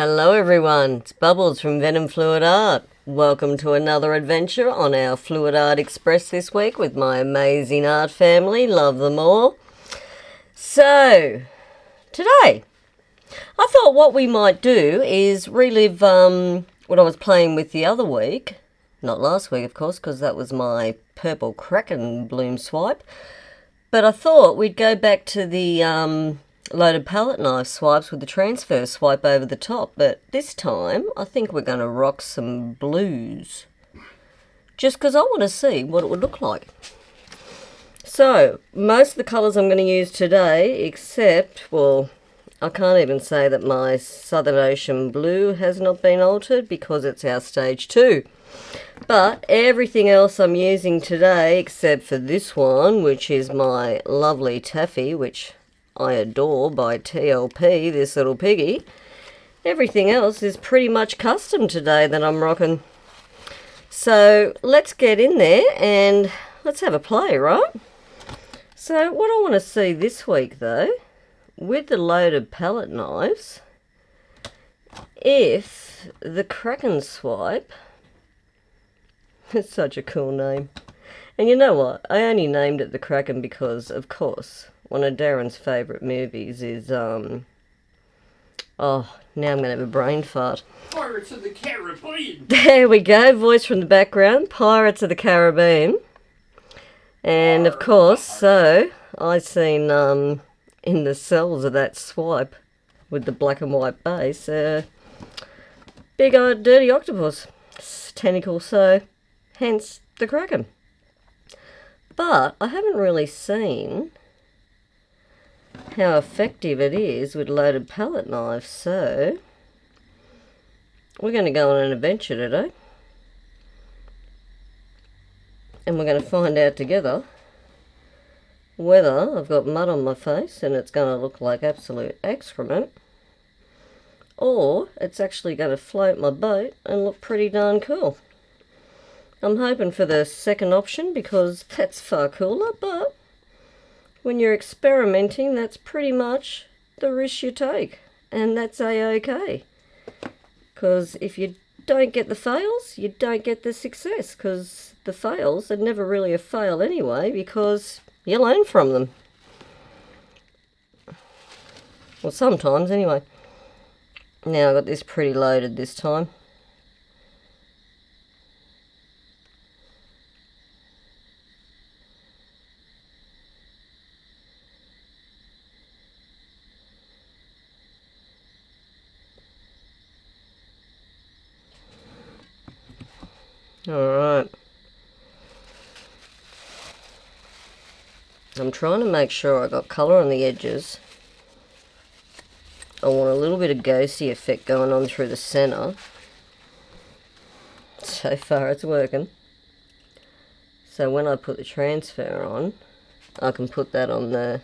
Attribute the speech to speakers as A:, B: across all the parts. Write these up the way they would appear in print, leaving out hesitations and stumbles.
A: Hello everyone, it's Bubbles from venomfluidart. Welcome to another adventure on our Fluid Art Express this week with my amazing art family. Love them all. So, today, I thought what we might do is relive what I was playing with the other week. Not last week, of course, because that was my purple KRAKEN bloom swipe. But I thought we'd go back to the loaded palette knife swipes with the transfer swipe over the top, but this time I think we're going to rock some blues just because I want to see what it would look like. So most of the colours I'm going to use today, except, well, I can't even say that my Southern Ocean blue has not been altered because it's our stage 2, but everything else I'm using today except for this one, which is my lovely taffy, which I adore, by TLP, this little piggy. Everything else is pretty much custom today that I'm rocking. So let's get in there and let's have a play, right? So what I want to see this week though, with the loaded palette knives, if the KRAKEN swipe, it's such a cool name. And you know what, I only named it the KRAKEN because, of course, one of Darren's favourite movies is, oh, now I'm going to have a brain fart.
B: Pirates of the Caribbean!
A: There we go, voice from the background, Pirates of the Caribbean. And of course, so, I seen, in the cells of that swipe, with the black and white base, big old dirty octopus tentacle, so, hence the KRAKEN. But I haven't really seen how effective it is with loaded palette knives, so we're going to go on an adventure today and we're going to find out together whether I've got mud on my face and it's going to look like absolute excrement, or it's actually going to float my boat and look pretty darn cool. I'm hoping for the second option because that's far cooler, but when you're experimenting, that's pretty much the risk you take, and that's a-okay. Because if you don't get the fails, you don't get the success, because the fails are never really a fail anyway, because you learn from them. Well, sometimes anyway. Now I've got this pretty loaded this time. Alright, I'm trying to make sure I got colour on the edges. I want a little bit of ghosty effect going on through the centre. So far it's working. So when I put the transfer on, I can put that on the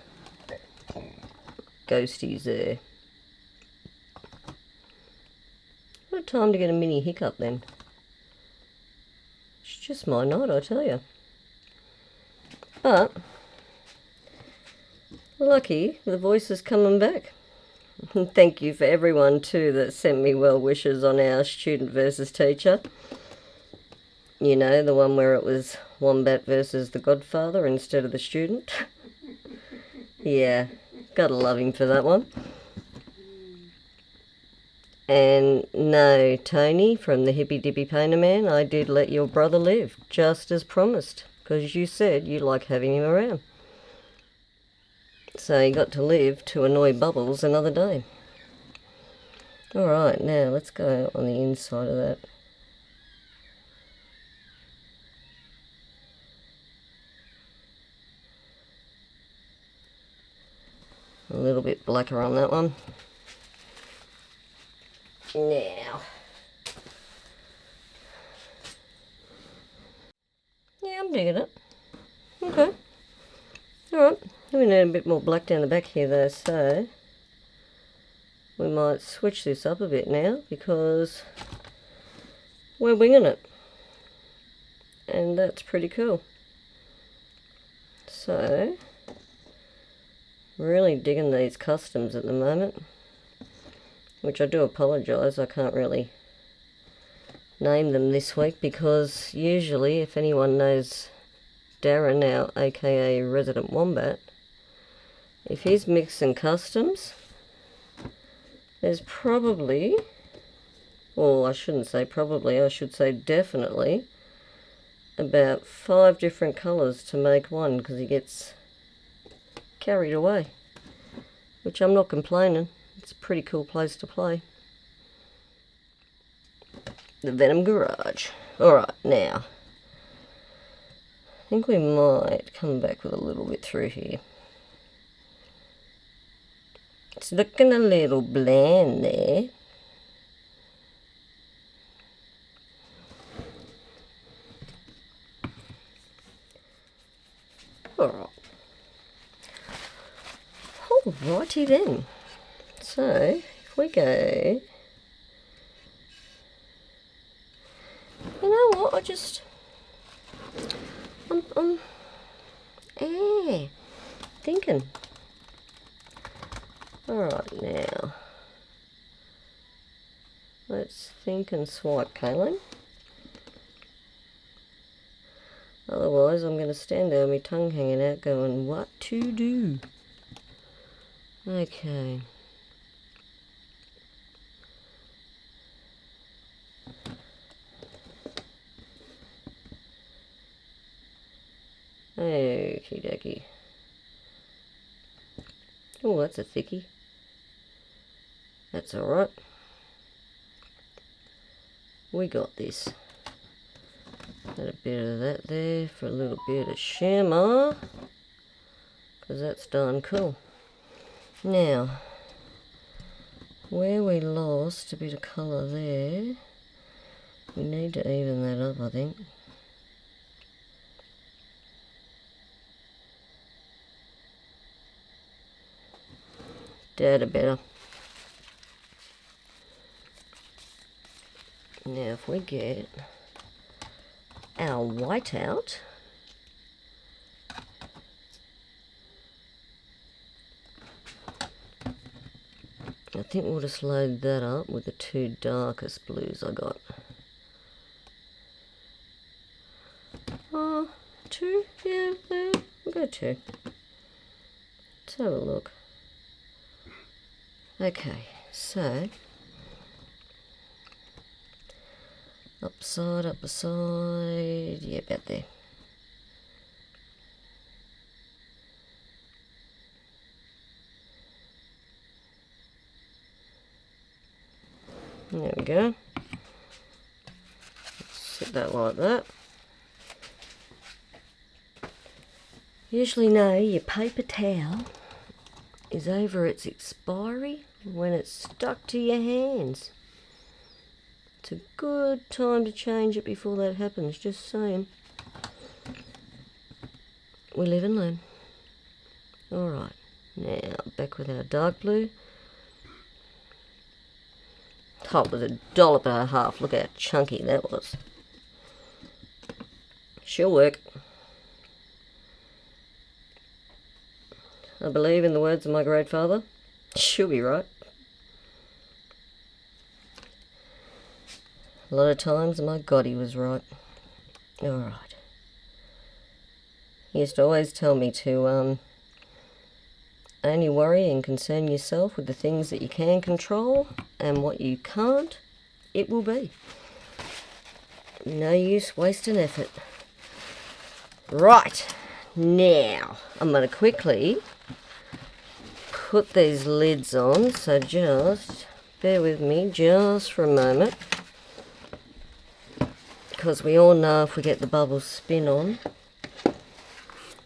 A: ghosties there. What time to get a mini hiccup then? Just my night, I tell you. But lucky the voice is coming back. Thank you for everyone too that sent me well wishes on our student versus teacher. You know, the one where it was Wombat versus the Godfather instead of the student. Yeah, gotta love him for that one. And no, Tony from the Hippy Dippy Painter Man, I did let your brother live, just as promised, because you said you like having him around. So he got to live to annoy Bubbles another day. Alright, now let's go on the inside of that. A little bit blacker on that one. Now, yeah, I'm digging it. Okay. Alright, we need a bit more black down the back here though, so we might switch this up a bit now because we're winging it. And that's pretty cool. So, really digging these customs at the moment. which I do apologise, I can't really name them this week, because usually, if anyone knows Darren, our aka Resident Wombat, if he's mixing customs, there's probably, well, I shouldn't say probably, I should say definitely, about 5 different colours to make one, because he gets carried away, which I'm not complaining. It's a pretty cool place to play. The Venom Garage. Alright, now, I think we might come back with a little bit through here. It's looking a little bland there. Alright. Alrighty then. So, if we go... You know what, I'm thinking. Alright, now, let's think and swipe, Kaylin. Otherwise, I'm going to stand there with my tongue hanging out going, what to do? Okay. Okie dokie. Oh, that's a thickie. That's alright. We got this. Got a bit of that there for a little bit of shimmer, because that's darn cool. Now, where we lost a bit of colour there, we need to even that up, I think. That better. Now if we get our white out, I think we'll just load that up with the 2 darkest blues I got. 2? Yeah, there. We'll go 2. Let's have a look. Okay, so upside, yeah, about there. There we go. Set that like that. Usually know your paper towel is over its expiry when it's stuck to your hands. It's a good time to change it before that happens, just saying. We live and learn. Alright, now back with our dark blue. Oh, it was a dollop and a half. Look how chunky that was. She'll work. I believe in the words of my great father. She'll be right. A lot of times, my God, he was right. Alright. He used to always tell me to only worry and concern yourself with the things that you can control, and what you can't, it will be. No use wasting effort. Right, now I'm going to quickly put these lids on, so just bear with me just for a moment, because we all know if we get the bubbles spin on,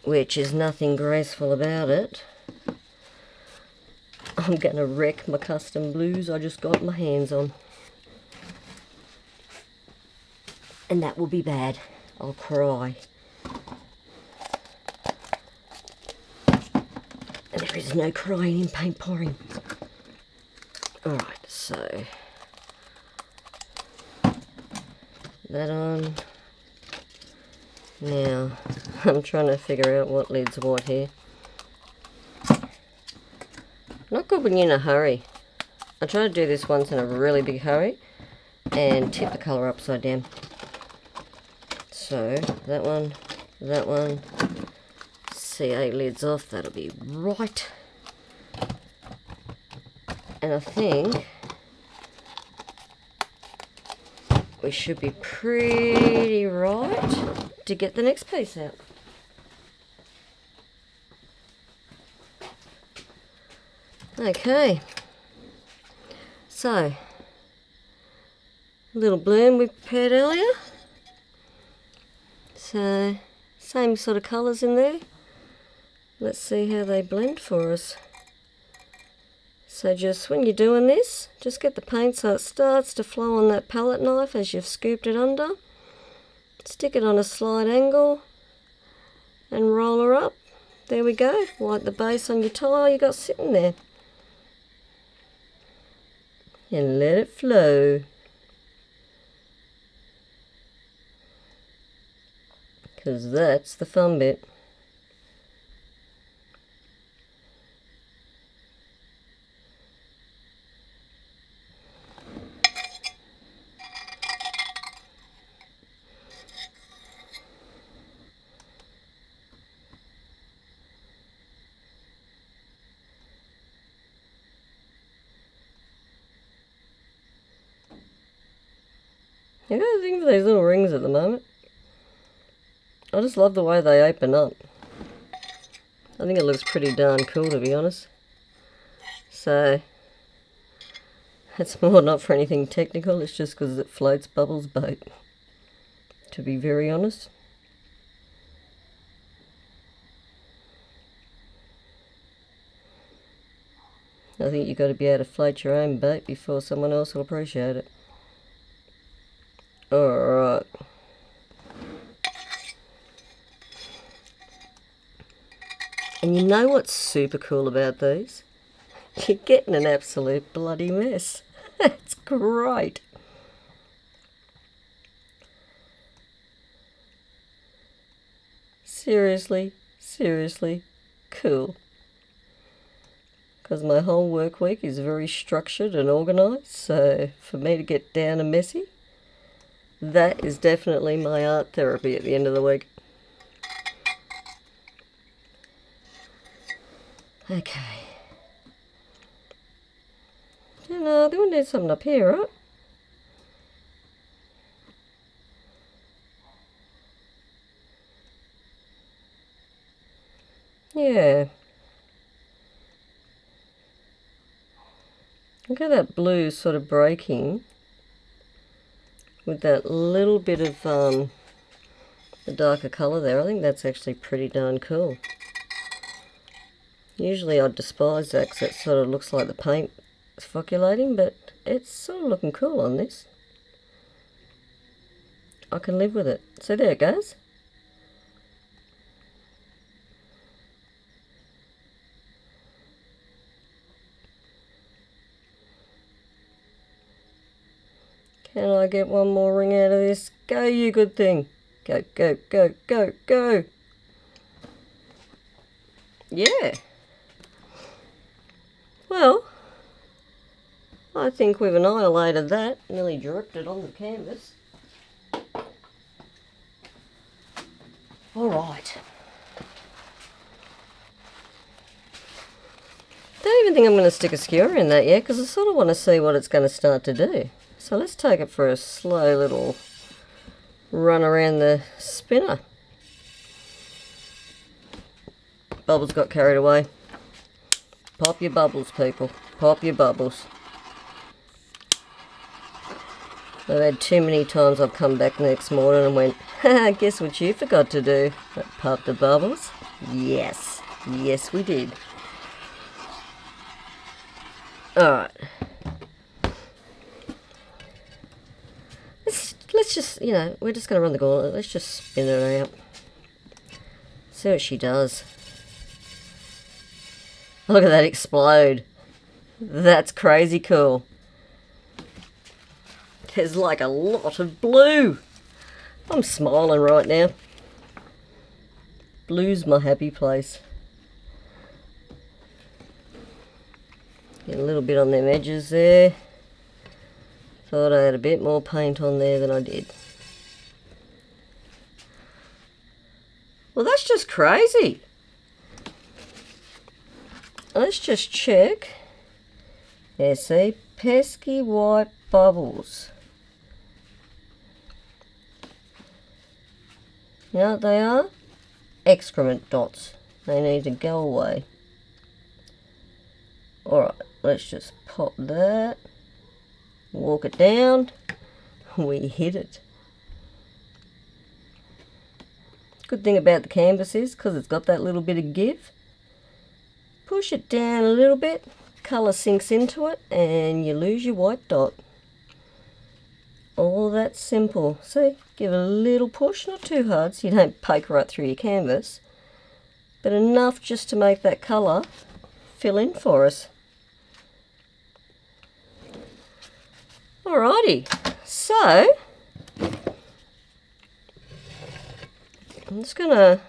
A: which is nothing graceful about it, I'm going to wreck my custom blues I just got my hands on. And that will be bad. I'll cry. And there is no crying in paint pouring. Alright, so that on. Now, I'm trying to figure out what lid's what here. Not good when you're in a hurry. I tried to do this once in a really big hurry and tip the colour upside down. So that one, CA lid's off, that'll be right. And I think we should be pretty right to get the next piece out. Okay, so little bloom we prepared earlier. So same sort of colours in there. Let's see how they blend for us. So just when you're doing this, just get the paint so it starts to flow on that palette knife as you've scooped it under. Stick it on a slight angle and roll her up. There we go, like the base on your tile you got sitting there. And let it flow. Because that's the fun bit. I got a thing for these little rings at the moment. I just love the way they open up. I think it looks pretty darn cool, to be honest. So, it's more not for anything technical, it's just because it floats Bubbles' boat. To be very honest. I think you've got to be able to float your own boat before someone else will appreciate it. Alright. And you know what's super cool about these? You're getting an absolute bloody mess. It's great. Seriously, seriously cool. Because my whole work week is very structured and organised, so for me to get down and messy, that is definitely my art therapy at the end of the week. Okay. And I think we need something up here, right? Yeah. Look at that blue sort of breaking with that little bit of the darker colour there. I think that's actually pretty darn cool. Usually I'd despise that because it sort of looks like the paint is foculating, but it's sort of looking cool on this. I can live with it. So there it goes. Can I get one more ring out of this? Go, you good thing. Go, go, go, go, go. Yeah. Well, I think we've annihilated that. Nearly dripped it on the canvas. Alright. Don't even think I'm going to stick a skewer in that yet because I sort of want to see what it's going to start to do. So let's take it for a slow little run around the spinner. Bubbles got carried away. Pop your bubbles, people. Pop your bubbles. I've had too many times I've come back the next morning and went, haha, guess what you forgot to do? I popped the bubbles. Yes. Yes, we did. Alright. Let's just, you know, we're just going to run the gauntlet. Let's just spin her out. See what she does. Look at that explode. That's crazy cool. There's like a lot of blue. I'm smiling right now. Blue's my happy place. Get a little bit on them edges there. Thought I had a bit more paint on there than I did. Well, that's just crazy. Let's just check. Yeah, see? Pesky white bubbles. You know what they are? Excrement dots. They need to go away. Alright, let's just pop that. Walk it down. We hit it. Good thing about the canvas is, because it's got that little bit of give, push it down a little bit, colour sinks into it, and you lose your white dot. All that simple. See, give it a little push, not too hard so you don't poke right through your canvas, but enough just to make that colour fill in for us. Alrighty, so I'm just going to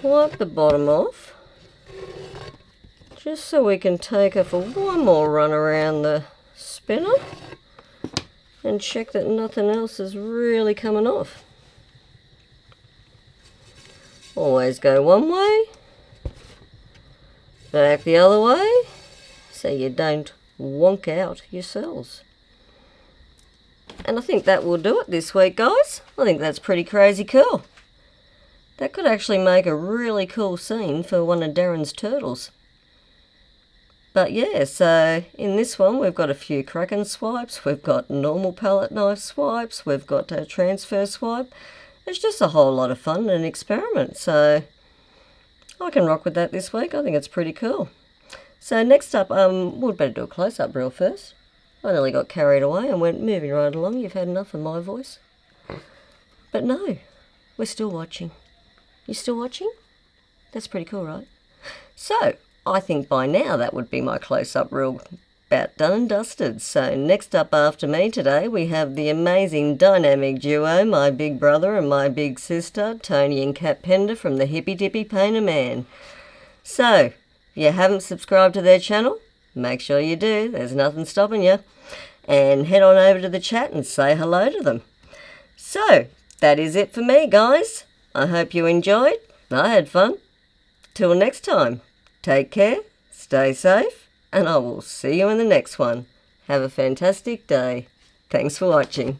A: wipe the bottom off, just so we can take her for one more run around the spinner and check that nothing else is really coming off. Always go one way, back the other way, so you don't wonk out your cells. And I think that will do it this week, guys. I think that's pretty crazy cool. That could actually make a really cool scene for one of Darren's turtles. But yeah, so in this one we've got a few KRAKEN swipes, we've got normal palette knife swipes, we've got a transfer swipe. It's just a whole lot of fun and an experiment, so I can rock with that this week. I think it's pretty cool. So next up, we'd better do a close-up reel first. I nearly got carried away and went moving right along. You've had enough of my voice. But no, we're still watching. You still watching? That's pretty cool, right? So, I think by now that would be my close-up reel about done and dusted. So next up after me today, we have the amazing dynamic duo, my big brother and my big sister, Tony and Kat Pender from the Hippy Dippy Painter Man. So, if you haven't subscribed to their channel, make sure you do. There's nothing stopping you. And head on over to the chat and say hello to them. So, that is it for me, guys. I hope you enjoyed. I had fun. Till next time, take care, stay safe, and I will see you in the next one. Have a fantastic day. Thanks for watching.